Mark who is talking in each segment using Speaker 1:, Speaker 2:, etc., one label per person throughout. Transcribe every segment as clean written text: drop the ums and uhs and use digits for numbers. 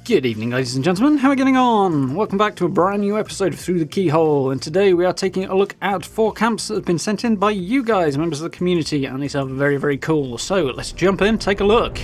Speaker 1: Good evening, ladies and gentlemen. How are we getting on? Welcome back to a brand new episode of Through the Keyhole, and today we are taking a look at 4 camps that have been sent in by you guys, members of the community, and these are very, very cool. So let's jump in, take a look.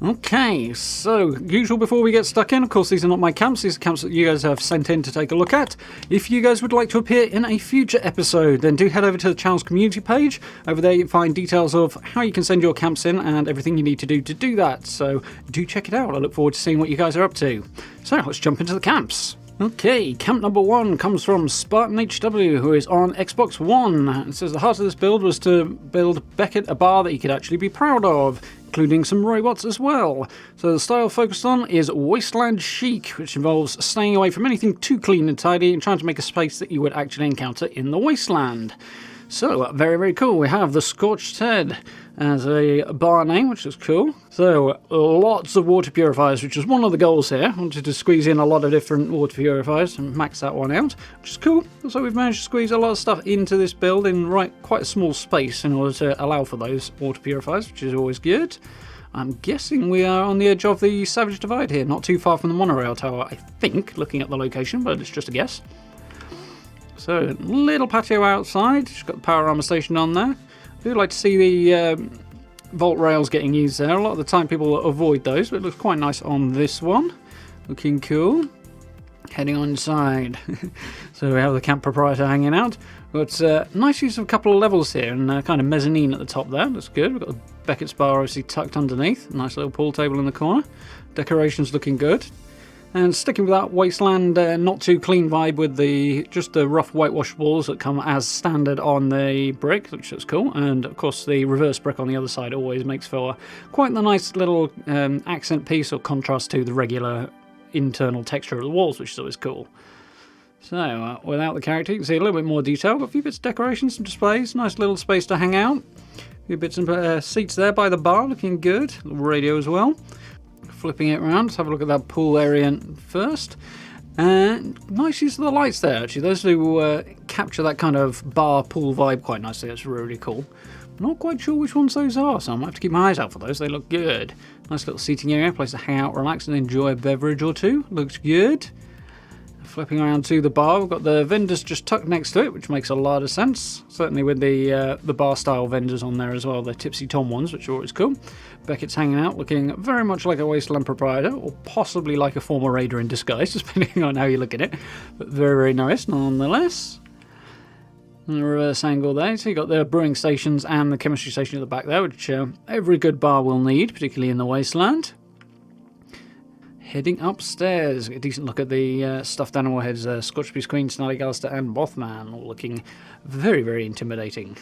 Speaker 1: Okay, so usual before we get stuck in, of course these are not my camps, these are camps that you guys have sent in to take a look at. If you guys would like to appear in a future episode, then do head over to the channel's community page. Over there you find details of how you can send your camps in and everything you need to do that, so do check it out. I look forward to seeing what you guys are up to. So let's jump into the camps. Okay, camp number 1 comes from Spartan HW, who is on Xbox One. It says the heart of this build was to build Beckett a bar that he could actually be proud of, including some robots as well. So the style focused on is Wasteland Chic, which involves staying away from anything too clean and tidy and trying to make a space that you would actually encounter in the wasteland. So, very, very cool. We have the Scorched head as a bar name, which is cool. So, lots of water purifiers, which is one of the goals here. I wanted to squeeze in a lot of different water purifiers and max that one out, which is cool. So we've managed to squeeze a lot of stuff into this build in quite a small space in order to allow for those water purifiers, which is always good. I'm guessing we are on the edge of the Savage Divide here, not too far from the monorail tower, I think, looking at the location, but it's just a guess. So, little patio outside, just got the power armor station on there. I do like to see the vault rails getting used there. A lot of the time people avoid those, but it looks quite nice on this one. Looking cool. Heading on inside. So we have the camp proprietor hanging out. We've got nice use of a couple of levels here and kind of mezzanine at the top there. That's good. We've got the Beckett's bar obviously tucked underneath. Nice little pool table in the corner. Decorations looking good. And sticking with that wasteland, not too clean vibe with just the rough whitewash walls that come as standard on the brick, which is cool. And of course the reverse brick on the other side always makes for quite the nice little accent piece or contrast to the regular internal texture of the walls, which is always cool. So without the character you can see a little bit more detail. Got a few bits of decorations, some displays, nice little space to hang out. A few bits of seats there by the bar, looking good. A little radio as well. Flipping it around, let's have a look at that pool area first. And nice use of the lights there, actually. Those do capture that kind of bar pool vibe quite nicely. That's really cool. Not quite sure which ones those are, so I might have to keep my eyes out for those. They look good. Nice little seating area, place to hang out, relax, and enjoy a beverage or two. Looks good. Flipping around to the bar, we've got the vendors just tucked next to it, which makes a lot of sense. Certainly with the bar-style vendors on there as well, the Tipsy Tom ones, which are always cool. Beckett's hanging out, looking very much like a wasteland proprietor, or possibly like a former raider in disguise, depending on how you look at it. But very, very nice, nonetheless. And the reverse angle there, so you've got the brewing stations and the chemistry station at the back there, which every good bar will need, particularly in the wasteland. Heading upstairs, a decent look at the stuffed animal heads, Scorched Beast Queen, Snarlygaster and Mothman, all looking very, very intimidating.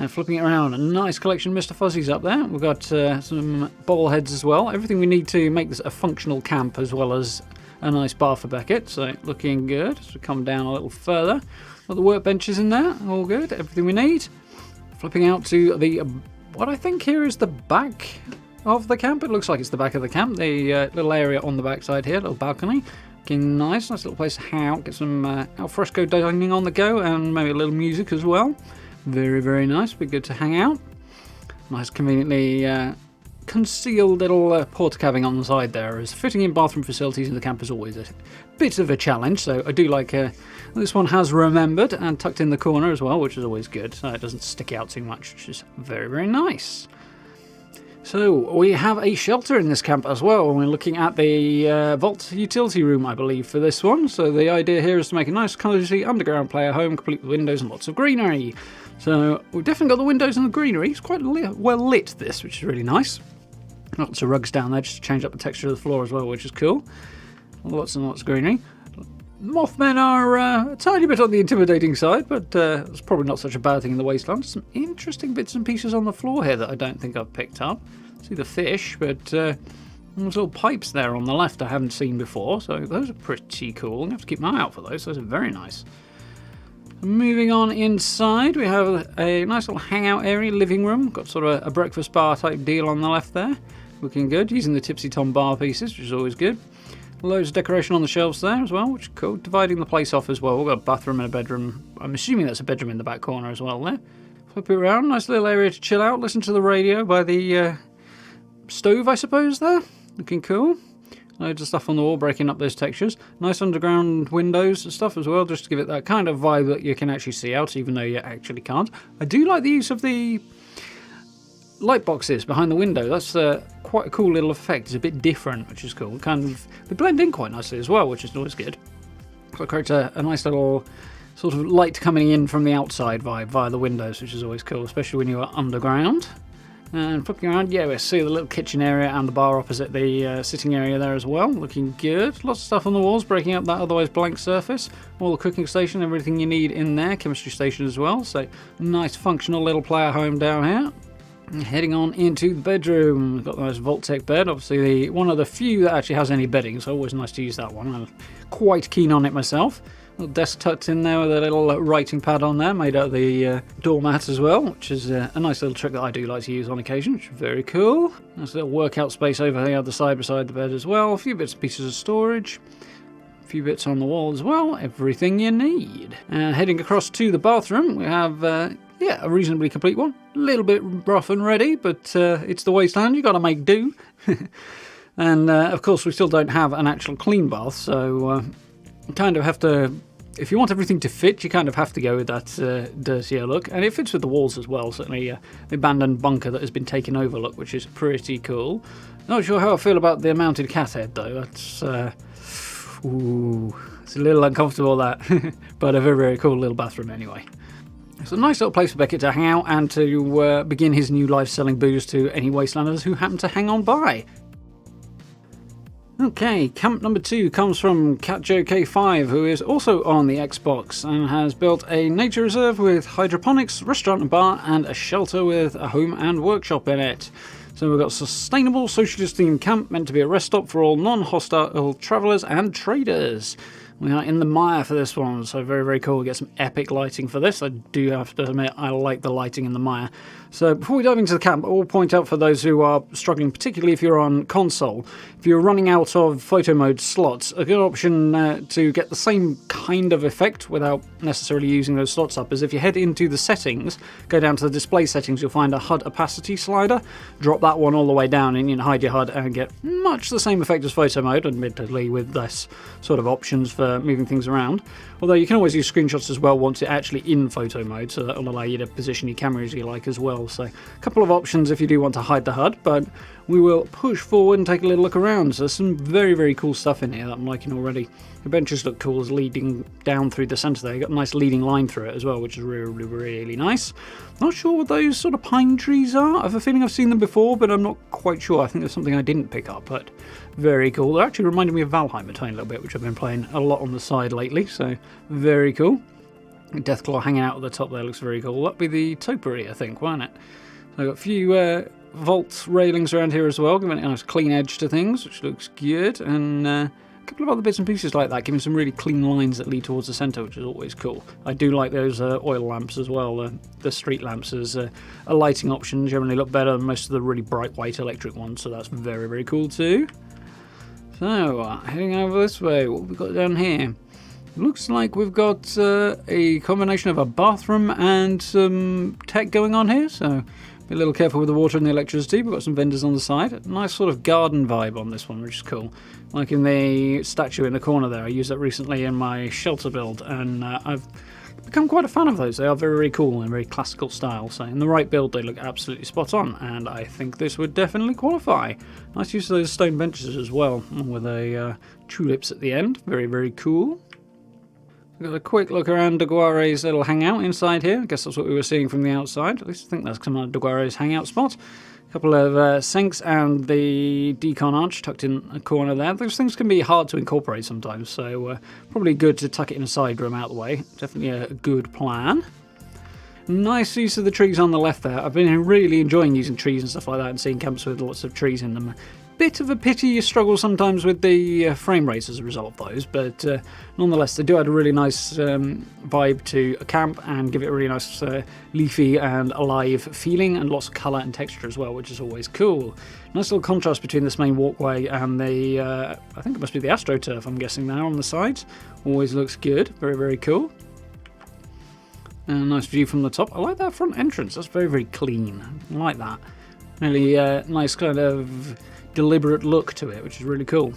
Speaker 1: Flipping it around, a nice collection of Mr. Fuzzies up there. We've got some ball heads as well. Everything we need to make this a functional camp as well as a nice bar for Beckett, so looking good. As we come down a little further, got the workbenches in there, all good, everything we need. Flipping out to the, what I think here is the back of the camp. It looks like it's the back of the camp. The little area on the back side here, little balcony. Looking nice little place to hang out, get some al fresco dining on the go and maybe a little music as well. Very, very nice, be good to hang out. Nice conveniently concealed little porta cabin on the side there. As fitting in bathroom facilities in the camp is always a bit of a challenge, so I do like this one has remembered and tucked in the corner as well, which is always good, so it doesn't stick out too much, which is very, very nice. So we have a shelter in this camp as well. We're looking at the vault utility room, I believe, for this one. So the idea here is to make a nice, cosy underground player home, complete with windows and lots of greenery. So we've definitely got the windows and the greenery. It's quite well lit, this, which is really nice. Lots of rugs down there just to change up the texture of the floor as well, which is cool. Lots and lots of greenery. Mothmen are a tiny bit on the intimidating side, but it's probably not such a bad thing in the wasteland. Some interesting bits and pieces on the floor here that I don't think I've picked up. See the fish, but there's little pipes there on the left I haven't seen before, so those are pretty cool. I'm going to have to keep my eye out for those. Those are very nice. Moving on inside, we have a nice little hangout area, living room. Got sort of a breakfast bar type deal on the left there. Looking good, using the Tipsy Tom bar pieces, which is always good. Loads of decoration on the shelves there as well, which is cool. Dividing the place off as well. We've got a bathroom and a bedroom. I'm assuming that's a bedroom in the back corner as well there. Flip it around. Nice little area to chill out. Listen to the radio by the stove, I suppose, there. Looking cool. Loads of stuff on the wall, breaking up those textures. Nice underground windows and stuff as well, just to give it that kind of vibe that you can actually see out, even though you actually can't. I do like the use of the light boxes behind the window. That's quite a cool little effect. It's a bit different, which is cool. They blend in quite nicely as well, which is always good. So it creates a nice little sort of light coming in from the outside vibe via the windows, which is always cool, especially when you are underground. And flipping around, yeah, we see the little kitchen area and the bar opposite the sitting area there as well. Looking good. Lots of stuff on the walls, breaking up that otherwise blank surface. All the cooking station, everything you need in there. Chemistry station as well. So nice functional little player home down here. And heading on into the bedroom. We've got the nice Vault-Tec bed. Obviously one of the few that actually has any bedding, so always nice to use that one. I'm quite keen on it myself. Little desk tucked in there with a little writing pad on there, made out of the doormat as well, which is a nice little trick that I do like to use on occasion, which is very cool. Nice little workout space over the other side beside the bed as well. A few bits and pieces of storage. A few bits on the wall as well. Everything you need. And heading across to the bathroom, we have a reasonably complete one. A little bit rough and ready, but it's the wasteland. You've got to make do. And of course, we still don't have an actual clean bath, so you kind of have to. If you want everything to fit, you kind of have to go with that dirtier look. And it fits with the walls as well, certainly the abandoned bunker that has been taken over look, which is pretty cool. Not sure how I feel about the mounted cat head, though. That's, it's a little uncomfortable, that. But a very, very cool little bathroom anyway. It's a nice little place for Beckett to hang out and to begin his new life selling booze to any wastelanders who happen to hang on by. Okay, camp number 2 comes from CatJoeK5, who is also on the Xbox and has built a nature reserve with hydroponics, restaurant and bar, and a shelter with a home and workshop in it. So we've got a sustainable, socialist themed camp meant to be a rest stop for all non-hostile travellers and traders. We are in the mire for this one, so very, very cool. We get some epic lighting for this. I do have to admit, I like the lighting in the mire. So before we dive into the camp, I will point out for those who are struggling, particularly if you're on console, if you're running out of photo mode slots, a good option to get the same kind of effect without necessarily using those slots up is if you head into the settings, go down to the display settings, you'll find a HUD opacity slider. Drop that one all the way down and you can hide your HUD and get much the same effect as photo mode, admittedly with less sort of options for moving things around. Although you can always use screenshots as well once it's actually in photo mode, so that will allow you to position your camera as you like as well. So a couple of options if you do want to hide the HUD, but we will push forward and take a little look around. So there's some very, very cool stuff in here that I'm liking already. The benches look cool as leading down through the centre there. You've got a nice leading line through it as well, which is really, really nice. Not sure what those sort of pine trees are. I have a feeling I've seen them before, but I'm not quite sure. I think there's something I didn't pick up, but very cool. They're actually reminding me of Valheim a tiny little bit, which I've been playing a lot on the side lately, so very cool. Deathclaw hanging out at the top there looks very cool. That'd be the topiary, I think, won't it? So I've got a few vault railings around here as well, giving it a nice clean edge to things, which looks good, and a couple of other bits and pieces like that, giving some really clean lines that lead towards the centre, which is always cool. I do like those oil lamps as well. The street lamps as a lighting option generally look better than most of the really bright white electric ones, so that's very, very cool too. So, heading over this way, what have we got down here? Looks like we've got a combination of a bathroom and some tech going on here, so be a little careful with the water and the electricity. We've got some vendors on the side. Nice sort of garden vibe on this one, which is cool. Like in the statue in the corner there, I used that recently in my shelter build, and I've become quite a fan of those. They are very, very cool and very classical style, so in the right build they look absolutely spot on, and I think this would definitely qualify. Nice use of those stone benches as well, with a tulips at the end. Very, very cool. We've got a quick look around Doguare's little hangout inside here. I guess that's what we were seeing from the outside. At least I think that's come out of Doguare's hangout spot. A couple of sinks and the decon arch tucked in a corner there. Those things can be hard to incorporate sometimes, so probably good to tuck it in a side room out the way. Definitely a good plan. Nice use of the trees on the left there. I've been really enjoying using trees and stuff like that and seeing camps with lots of trees in them. bit of a pity you struggle sometimes with the frame rates as a result of those, but nonetheless they do add a really nice vibe to a camp and give it a really nice leafy and alive feeling, and lots of colour and texture as well, which is always cool. Nice little contrast between this main walkway and the, I think it must be the AstroTurf, I'm guessing now, on the sides. Always looks good, very, very cool. And a nice view from the top. I like that front entrance, that's very, very clean. I like that. Really nice kind of deliberate look to it, which is really cool.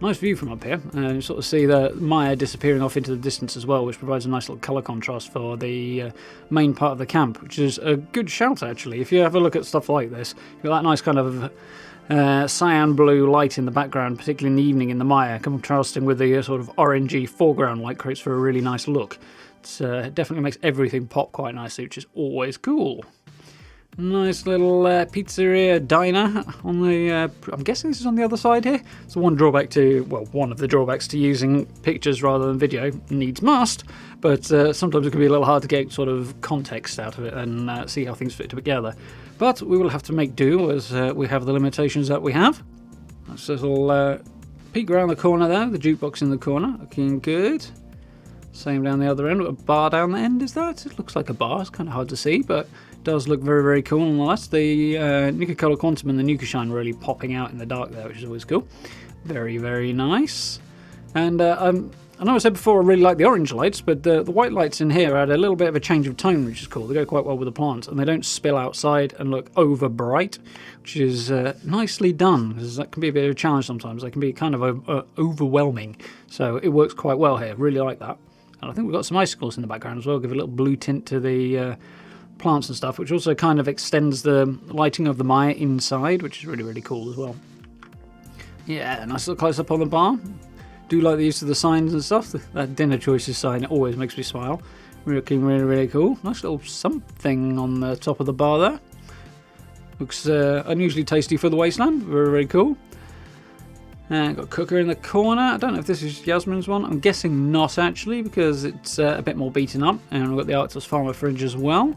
Speaker 1: Nice view from up here. You sort of see the Maya disappearing off into the distance as well, which provides a nice little colour contrast for the main part of the camp, which is a good shout actually. If you have a look at stuff like this, you've got that nice kind of cyan blue light in the background, particularly in the evening in the Maya, contrasting with the sort of orangey foreground light, creates for a really nice look. It definitely makes everything pop quite nicely, which is always cool. Nice little pizzeria diner on the, I'm guessing this is on the other side here. So one drawback to, well, one of the drawbacks to using pictures rather than video, needs must, but sometimes it can be a little hard to get sort of context out of it and see how things fit together. But we will have to make do as we have the limitations that we have. Nice little peek around the corner there, the jukebox in the corner, looking good. Same down the other end, a bar down the end, is that? It looks like a bar, it's kind of hard to see, but does look very, very cool nonetheless. The Nuka-Cola Quantum and the Nuka-Shine really popping out in the dark there, which is always cool. Very, very nice. And I know I said before I really like the orange lights, but the white lights in here add a little bit of a change of tone, which is cool. They go quite well with the plants, and they don't spill outside and look over bright, which is nicely done, because that can be a bit of a challenge sometimes. They can be kind of overwhelming, so it works quite well here. Really like that. And I think we've got some icicles in the background as well, give a little blue tint to the plants and stuff, which also kind of extends the lighting of the Maya inside, which is really, really cool as well. Yeah, nice little close up on the bar. Do like the use of the signs and stuff. That dinner choices sign always makes me smile. Looking really, really cool. Nice little something on the top of the bar there. Looks unusually tasty for the wasteland. Very, very cool. And got a cooker in the corner. I don't know if this is Yasmin's one. I'm guessing not actually, because it's a bit more beaten up. And we've got the Arctos Farmer fridge as well.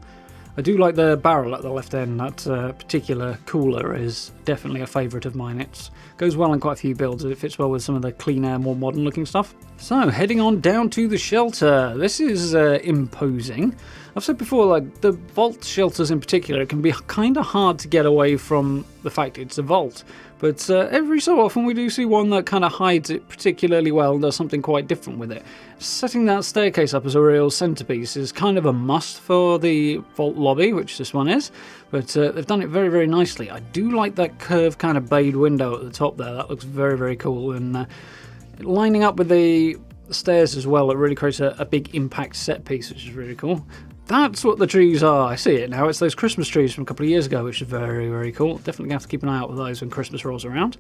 Speaker 1: I do like the barrel at the left end. That particular cooler is definitely a favourite of mine. It goes well in quite a few builds. It fits well with some of the cleaner, more modern looking stuff. So heading on down to the shelter. This is imposing. I've said before, like the vault shelters in particular, it can be kind of hard to get away from the fact it's a vault. But every so often we do see one that kind of hides it particularly well and does something quite different with it. Setting that staircase up as a real centrepiece is kind of a must for the vault lobby, which this one is. But they've done it very, very nicely. I do like that curved kind of bayed window at the top there. That looks very, very cool. And lining up with the stairs as well, it really creates a big impact set piece, which is really cool. That's what the trees are. I see it now. It's those Christmas trees from a couple of years ago, which is very, very cool. Definitely going to have to keep an eye out for those when Christmas rolls around.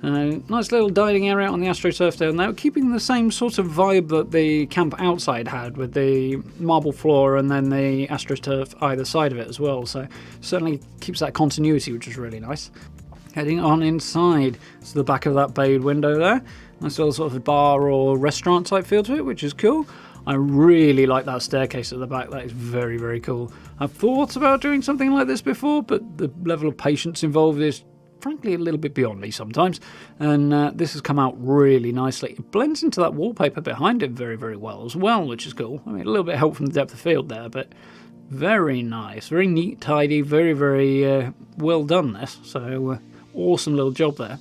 Speaker 1: Nice little dining area on the AstroTurf down there, keeping the same sort of vibe that the camp outside had with the marble floor and then the AstroTurf either side of it as well. So certainly keeps that continuity, which is really nice. Heading on inside, so the back of that bayed window there. Nice little sort of bar or restaurant type feel to it, which is cool. I really like that staircase at the back. That is very, very cool. I've thought about doing something like this before, but the level of patience involved is frankly a little bit beyond me sometimes. And this has come out really nicely. It blends into that wallpaper behind it very, very well as well, which is cool. I mean, a little bit of help from the depth of field there, but very nice. Very neat, tidy, very, very well done this. So awesome little job there.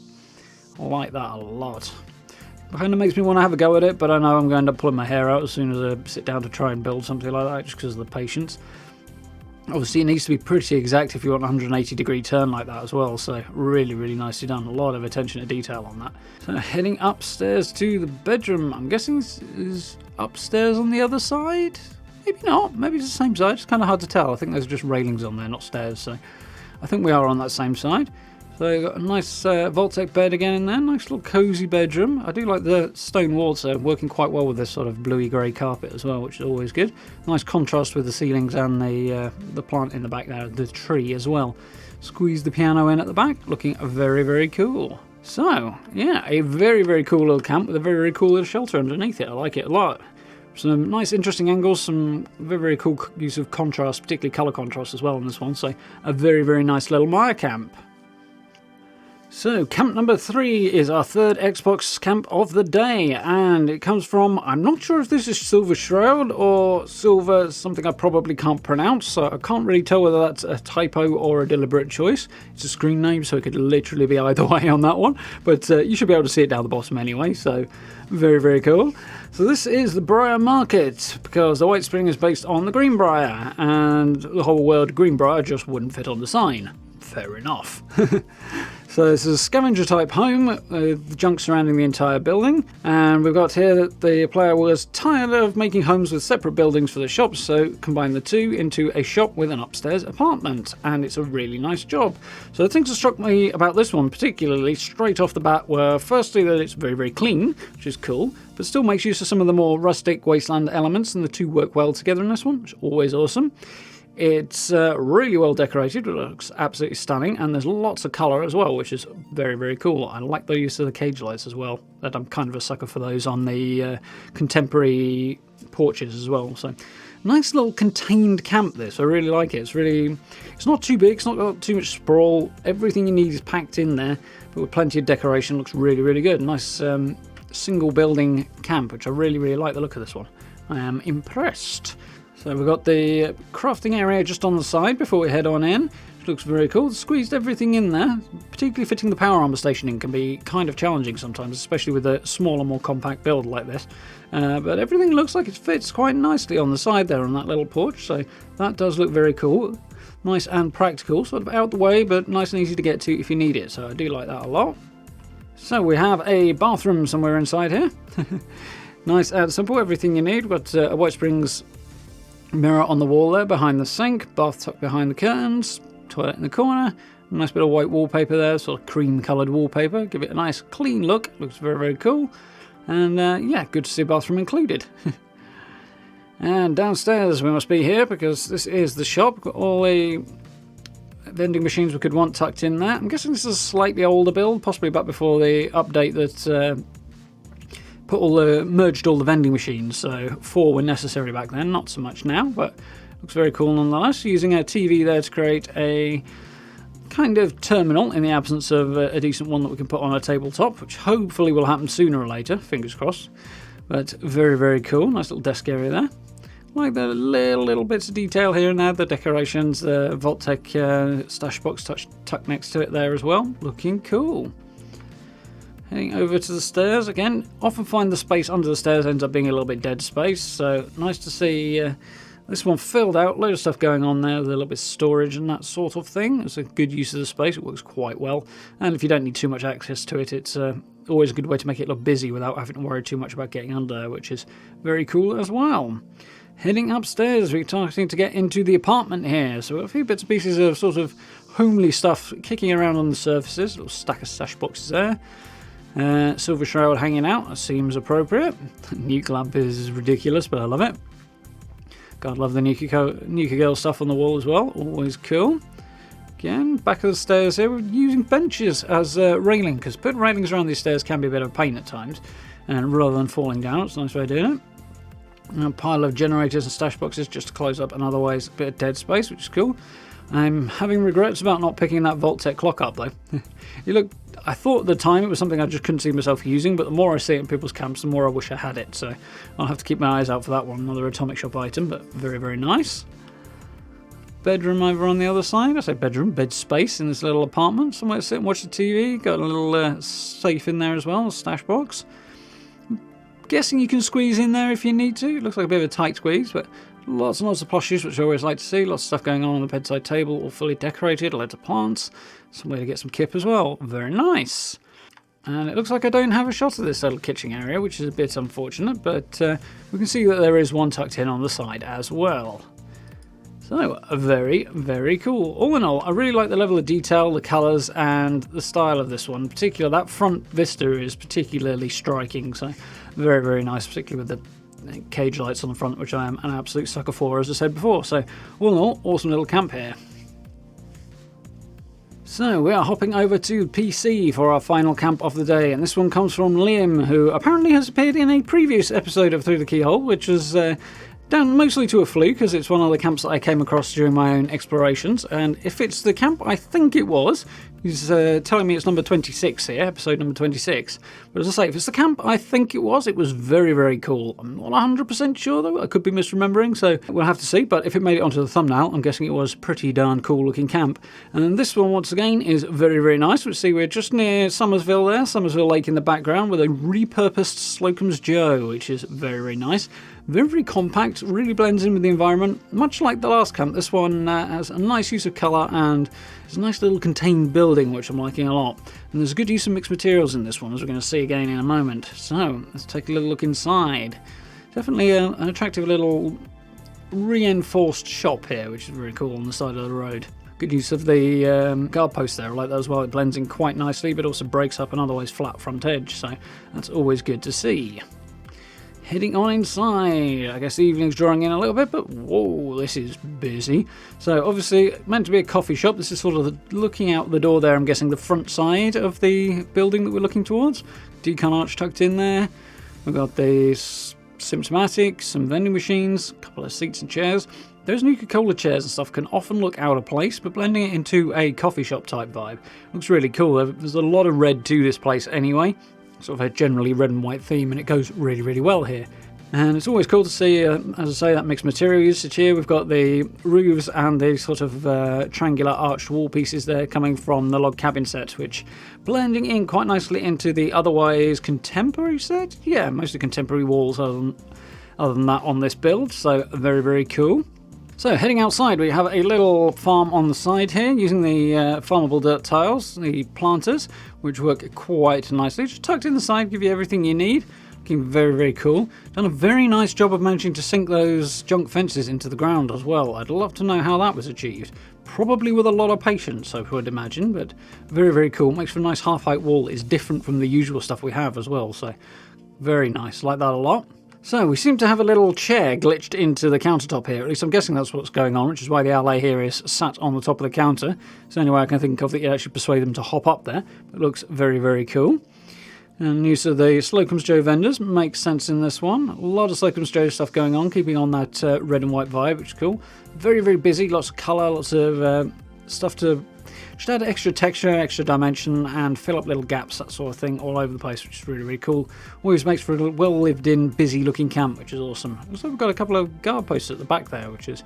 Speaker 1: I like that a lot. Kind of makes me want to have a go at it, but I know I'm going to end up pulling my hair out as soon as I sit down to try and build something like that, just because of the patience. Obviously, it needs to be pretty exact if you want a 180-degree turn like that as well, so really, really nicely done. A lot of attention to detail on that. So heading upstairs to the bedroom. I'm guessing this is upstairs on the other side? Maybe not. Maybe it's the same side. It's kind of hard to tell. I think there's just railings on there, not stairs, so I think we are on that same side. So you've got a nice Vault-Tec bed again in there, nice little cosy bedroom. I do like the stone walls working quite well with this sort of bluey grey carpet as well, which is always good. Nice contrast with the ceilings and the plant in the back there, the tree as well. Squeeze the piano in at the back, looking very, very cool. So, yeah, a very, very cool little camp with a very, very cool little shelter underneath it. I like it a lot. Some nice interesting angles, some very, very cool use of contrast, particularly colour contrast as well in this one. So a very, very nice little Maya camp. So, camp number 3 is our third Xbox camp of the day, and it comes from, I'm not sure if this is Silver Shroud or Silver something I probably can't pronounce, so I can't really tell whether that's a typo or a deliberate choice. It's a screen name, so it could literally be either way on that one, but you should be able to see it down the bottom anyway, so very, very cool. So this is the Briar Market, because the White Spring is based on the Greenbrier, and the whole word Greenbrier just wouldn't fit on the sign. Fair enough. So this is a scavenger type home with junk surrounding the entire building, and we've got here that the player was tired of making homes with separate buildings for the shops, so combine the two into a shop with an upstairs apartment, and it's a really nice job. So the things that struck me about this one particularly straight off the bat were firstly that it's very, very clean, which is cool, but still makes use of some of the more rustic wasteland elements, and the two work well together in this one, which is always awesome. It's really well decorated, it looks absolutely stunning, and there's lots of colour as well, which is very, very cool. I like the use of the cage lights as well. I'm kind of a sucker for those on the contemporary porches as well. So, nice little contained camp this, I really like it. It's not too big, it's not got too much sprawl, everything you need is packed in there, but with plenty of decoration, looks really, really good. Nice single building camp, which I really, really like the look of this one. I am impressed. So we've got the crafting area just on the side before we head on in, which looks very cool. Squeezed everything in there, particularly fitting the power armor station in can be kind of challenging sometimes, especially with a smaller, more compact build like this. But everything looks like it fits quite nicely on the side there on that little porch, so that does look very cool. Nice and practical, sort of out the way, but nice and easy to get to if you need it, so I do like that a lot. So we have a bathroom somewhere inside here. Nice and simple, everything you need. We've got a White Springs mirror on the wall there behind the sink, bath tucked behind the curtains, toilet in the corner, a nice bit of white wallpaper there, sort of cream coloured wallpaper, give it a nice clean look, looks very, very cool, and yeah, good to see a bathroom included. And downstairs we must be here because this is the shop, got all the vending machines we could want tucked in there. I'm guessing this is a slightly older build, possibly back before the update that merged all the vending machines, so 4 were necessary back then, not so much now, but looks very cool nonetheless. Using a TV there to create a kind of terminal in the absence of a decent one that we can put on a tabletop, which hopefully will happen sooner or later, fingers crossed. But very, very cool, nice little desk area there. Like the little bits of detail here and there, the decorations, the Vault-Tec stash box tucked next to it there as well, looking cool. Heading over to the stairs again. Often find the space under the stairs ends up being a little bit dead space, so nice to see this one filled out. Loads of stuff going on there with a little bit of storage and that sort of thing. It's a good use of the space, it works quite well. And if you don't need too much access to it, it's always a good way to make it look busy without having to worry too much about getting under, which is very cool as well. Heading upstairs, we're starting to get into the apartment here. So a few bits and pieces of sort of homely stuff kicking around on the surfaces. A little stack of stash boxes there. Silver Shroud hanging out, that seems appropriate. Nuke lamp is ridiculous, but I love it. God, love the Nuka Girl stuff on the wall as well, always cool. Again, back of the stairs here, we're using benches as railing, because putting railings around these stairs can be a bit of a pain at times, and rather than falling down, it's a nice way of doing it. And a pile of generators and stash boxes just to close up and otherwise a bit of dead space, which is cool. I'm having regrets about not picking that Vault-Tec clock up though. I thought at the time it was something I just couldn't see myself using, but the more I see it in people's camps, the more I wish I had it, so I'll have to keep my eyes out for that one. Another Atomic Shop item, but very, very nice. Bedroom over on the other side. I say bedroom, bed space in this little apartment. Somewhere to sit and watch the TV. Got a little safe in there as well, a stash box. Guessing you can squeeze in there if you need to. It looks like a bit of a tight squeeze, but lots and lots of plushes, which I always like to see. Lots of stuff going on the bedside table, all fully decorated, loads of plants. Some way to get some kip as well. Very nice. And it looks like I don't have a shot of this little kitchen area, which is a bit unfortunate, but we can see that there is one tucked in on the side as well. So, very, very cool. All in all, I really like the level of detail, the colours, and the style of this one. In particular, that front vista is particularly striking, so very, very nice, particularly with the cage lights on the front, which I am an absolute sucker for, as I said before. So, all in all, awesome little camp here. So, we are hopping over to PC for our final camp of the day, and this one comes from Liam, who apparently has appeared in a previous episode of Through the Keyhole, which was down mostly to a fluke, as it's one of the camps that I came across during my own explorations, and if it's the camp I think it was, He's telling me it's number 26 here, episode number 26. But as I say, if it's the camp, I think it was. It was very, very cool. I'm not 100% sure, though. I could be misremembering, so we'll have to see. But if it made it onto the thumbnail, I'm guessing it was pretty darn cool-looking camp. And this one, once again, is very, very nice. We see we're just near Summersville there, Summersville Lake in the background, with a repurposed Slocum's Joe, which is very, very nice. Very, very compact, really blends in with the environment. Much like the last camp, this one has a nice use of colour and it's a nice little contained building, which I'm liking a lot. And there's a good use of mixed materials in this one, as we're going to see again in a moment. So, let's take a little look inside. Definitely an attractive little reinforced shop here, which is very cool on the side of the road. Good use of the guard post there, I like that as well. It blends in quite nicely, but also breaks up an otherwise flat front edge, so that's always good to see. Heading on inside, I guess the evening's drawing in a little bit, but whoa, this is busy. So obviously meant to be a coffee shop. This is sort of looking out the door there, I'm guessing the front side of the building that we're looking towards. Decon arch tucked in there. We've got the Symptomatic, some vending machines, a couple of seats and chairs. Those Nuka-Cola chairs and stuff can often look out of place, but blending it into a coffee shop type vibe looks really cool. There's a lot of red to this place anyway. Sort of a generally red and white theme, and it goes really, really well here. And it's always cool to see, as I say, that mixed material usage here. We've got the roofs and the sort of triangular arched wall pieces there coming from the log cabin set, which blending in quite nicely into the otherwise contemporary set. Yeah, mostly contemporary walls other than that on this build, so very, very cool. So heading outside, we have a little farm on the side here using the farmable dirt tiles, the planters, which work quite nicely. Just tucked in the side, give you everything you need. Looking very, very cool. Done a very nice job of managing to sink those junk fences into the ground as well. I'd love to know how that was achieved. Probably with a lot of patience, I would imagine, but very, very cool. Makes for a nice half-height wall. It's different from the usual stuff we have as well, so very nice. Like that a lot. So we seem to have a little chair glitched into the countertop here. At least I'm guessing that's what's going on, which is why the ally here is sat on the top of the counter. It's the only way I can think of that you actually persuade them to hop up there. It looks very, very cool. And use of the Slocum's Joe vendors makes sense in this one. A lot of Slocum's Joe stuff going on, keeping on that red and white vibe, which is cool. Very, very busy, lots of colour, lots of stuff to just add extra texture, extra dimension, and fill up little gaps, that sort of thing, all over the place, which is really, really cool. Always makes for a well-lived-in, busy-looking camp, which is awesome. Also, we've got a couple of guard posts at the back there, which is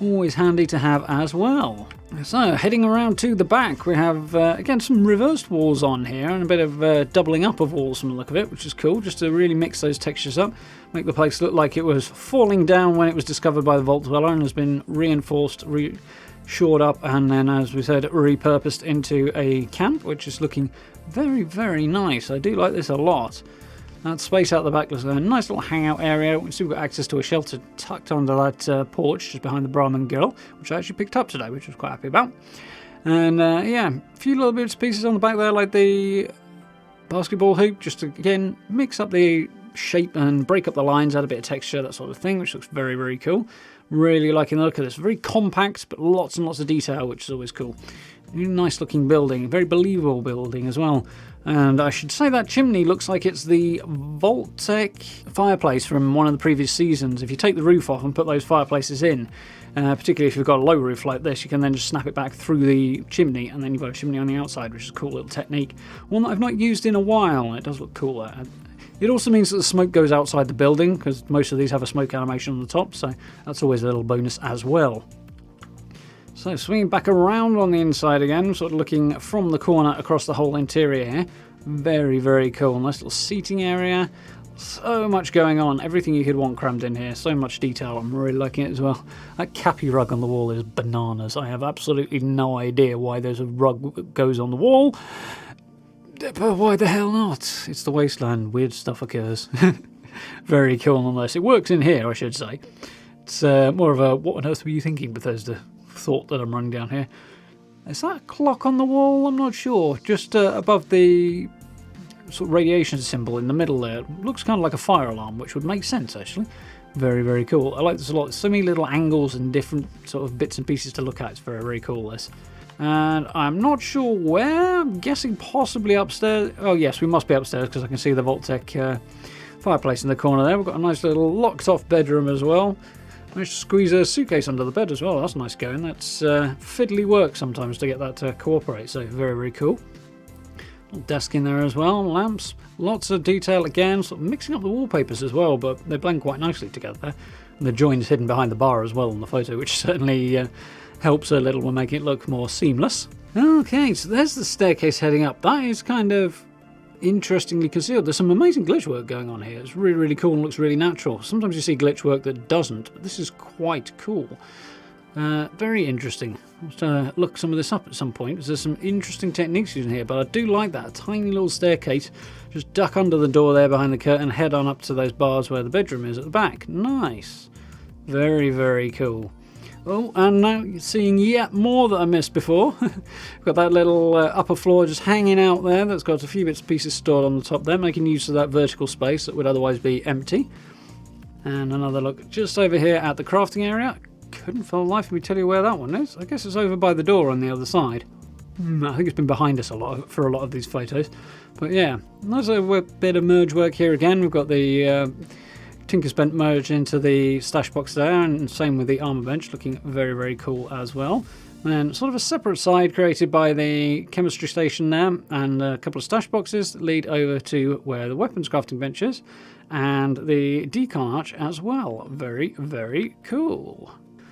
Speaker 1: always handy to have as well. So, heading around to the back, we have, again, some reversed walls on here, and a bit of doubling up of walls from the look of it, which is cool, just to really mix those textures up, make the place look like it was falling down when it was discovered by the Vault Dweller and has been reinforced, shored up, and then, as we said, repurposed into a camp, which is looking very, very nice. I do like this a lot. That space out the back looks like a nice little hangout area. We've still got access to a shelter tucked under that porch just behind the Brahmin girl, which I actually picked up today, which I was quite happy about. And yeah, a few little bits and pieces on the back there, like the basketball hoop, just to, again, mix up the shape and break up the lines, add a bit of texture, that sort of thing, which looks very, very cool. Really liking the look of this. Very compact, but lots and lots of detail, which is always cool. Really nice looking building, very believable building as well. And I should say that chimney looks like it's the Vault-Tec fireplace from one of the previous seasons. If you take the roof off and put those fireplaces in, particularly if you've got a low roof like this, you can then just snap it back through the chimney, and then you've got a chimney on the outside, which is a cool little technique. One that I've not used in a while. It does look cool. It also means that the smoke goes outside the building, because most of these have a smoke animation on the top, so that's always a little bonus as well. So swinging back around on the inside again, sort of looking from the corner across the whole interior here. Very, very cool. Nice little seating area. So much going on. Everything you could want crammed in here. So much detail. I'm really liking it as well. That cappy rug on the wall is bananas. I have absolutely no idea why there's a rug that goes on the wall. But why the hell not? It's the wasteland. Weird stuff occurs. Very cool nonetheless. It works in here, I should say. It's more of a what on earth were you thinking, Bethesda thought that I'm running down here. Is that a clock on the wall? I'm not sure. Just above the sort of radiation symbol in the middle there. Looks kind of like a fire alarm, which would make sense actually. Very, very cool. I like this a lot. So many little angles and different sort of bits and pieces to look at. It's very, very cool, this. And I'm not sure where. I'm guessing possibly upstairs. Oh yes, we must be upstairs because I can see the Vault-Tec fireplace in the corner there. We've got a nice little locked off bedroom as well. Managed to squeeze a suitcase under the bed as well. That's nice going. That's fiddly work sometimes to get that to cooperate. So very, very cool. Little desk in there as well. Lamps. Lots of detail again. Sort of mixing up the wallpapers as well, but they blend quite nicely together. And the join's hidden behind the bar as well in the photo, which certainly helps a little and make it look more seamless. Okay, so there's the staircase heading up. That is kind of interestingly concealed. There's some amazing glitch work going on here. It's really, really cool and looks really natural. Sometimes you see glitch work that doesn't, but this is quite cool. Very interesting. I'll look some of this up at some point, because there's some interesting techniques used in here, but I do like that. A tiny little staircase. Just duck under the door there behind the curtain, head on up to those bars where the bedroom is at the back. Nice. Very, very cool. Oh, and now you're seeing yet more that I missed before. We've got that little upper floor just hanging out there that's got a few bits and pieces stored on the top there, making use of that vertical space that would otherwise be empty. And another look just over here at the crafting area. Couldn't for the life of me tell you where that one is. I guess it's over by the door on the other side. I think it's been behind us for a lot of these photos. But yeah, there's a bit of merge work here again. We've got the Tinker's Bent merged into the stash box there, and same with the armor bench, looking very, very cool as well. And sort of a separate side created by the chemistry station there, and a couple of stash boxes that lead over to where the weapons crafting bench is, and the decon arch as well. Very, very cool.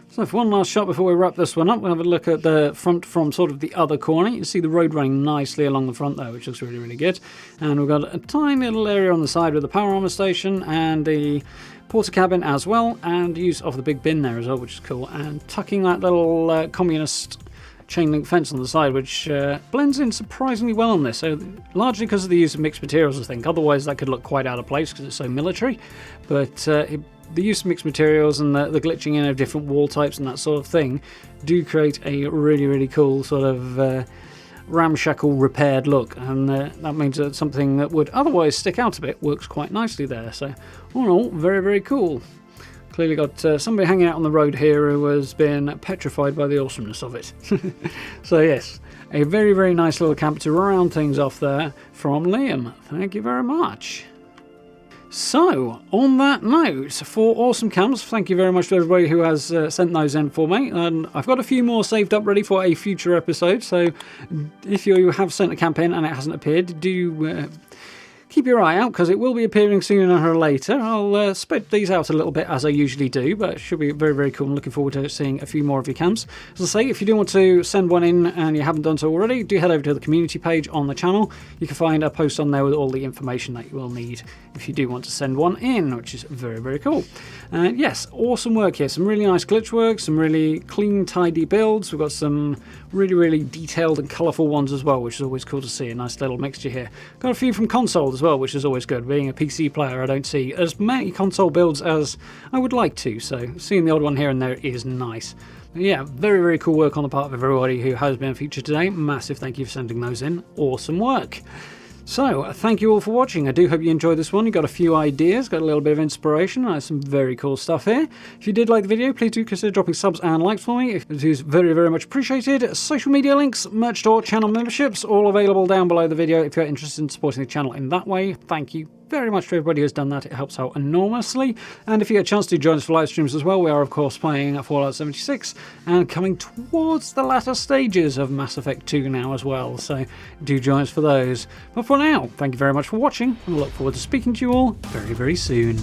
Speaker 1: So for one last shot before we wrap this one up, we'll have a look at the front from sort of the other corner. You can see the road running nicely along the front there, which looks really, really good. And we've got a tiny little area on the side with the power armor station and the porter cabin as well, and use of the big bin there as well, which is cool. And tucking that little communist chain link fence on the side, which blends in surprisingly well on this. So largely because of the use of mixed materials, I think. Otherwise that could look quite out of place because it's so military. But the use of mixed materials and the glitching in of different wall types and that sort of thing do create a really, really cool sort of ramshackle repaired look, and that means that something that would otherwise stick out a bit works quite nicely there. So all in all, very, very cool. Clearly got somebody hanging out on the road here who has been petrified by the awesomeness of it. So yes, a very, very nice little camp to round things off there from Liam. Thank you very much. So, on that note, for awesome camps, thank you very much to everybody who has sent those in for me. And I've got a few more saved up ready for a future episode, so if you have sent a camp in and it hasn't appeared, do keep your eye out, because it will be appearing sooner or later. I'll spread these out a little bit as I usually do, but it should be very, very cool. I'm looking forward to seeing a few more of your camps. As I say, if you do want to send one in and you haven't done so already, do head over to the community page on the channel. You can find a post on there with all the information that you will need if you do want to send one in, which is very, very cool. Yes, awesome work here. Some really nice glitch work, some really clean, tidy builds. We've got some really, really detailed and colourful ones as well, which is always cool to see. A nice little mixture here. Got a few from console as well, which is always good. Being a PC player, I don't see as many console builds as I would like to, so seeing the odd one here and there is nice. Yeah, very, very cool work on the part of everybody who has been featured today. Massive thank you for sending those in. Awesome work. So, thank you all for watching. I do hope you enjoyed this one. You got a few ideas, got a little bit of inspiration, some very cool stuff here. If you did like the video, please do consider dropping subs and likes for me. It is very, very much appreciated. Social media links, merch store, channel memberships, all available down below the video if you're interested in supporting the channel in that way. Thank you very much to everybody who's done that. It helps out enormously. And if you get a chance to join us for live streams as well, we are of course playing Fallout 76 and coming towards the latter stages of Mass Effect 2 now as well, so do join us for those. But for now, thank you very much for watching, and I look forward to speaking to you all very, very soon.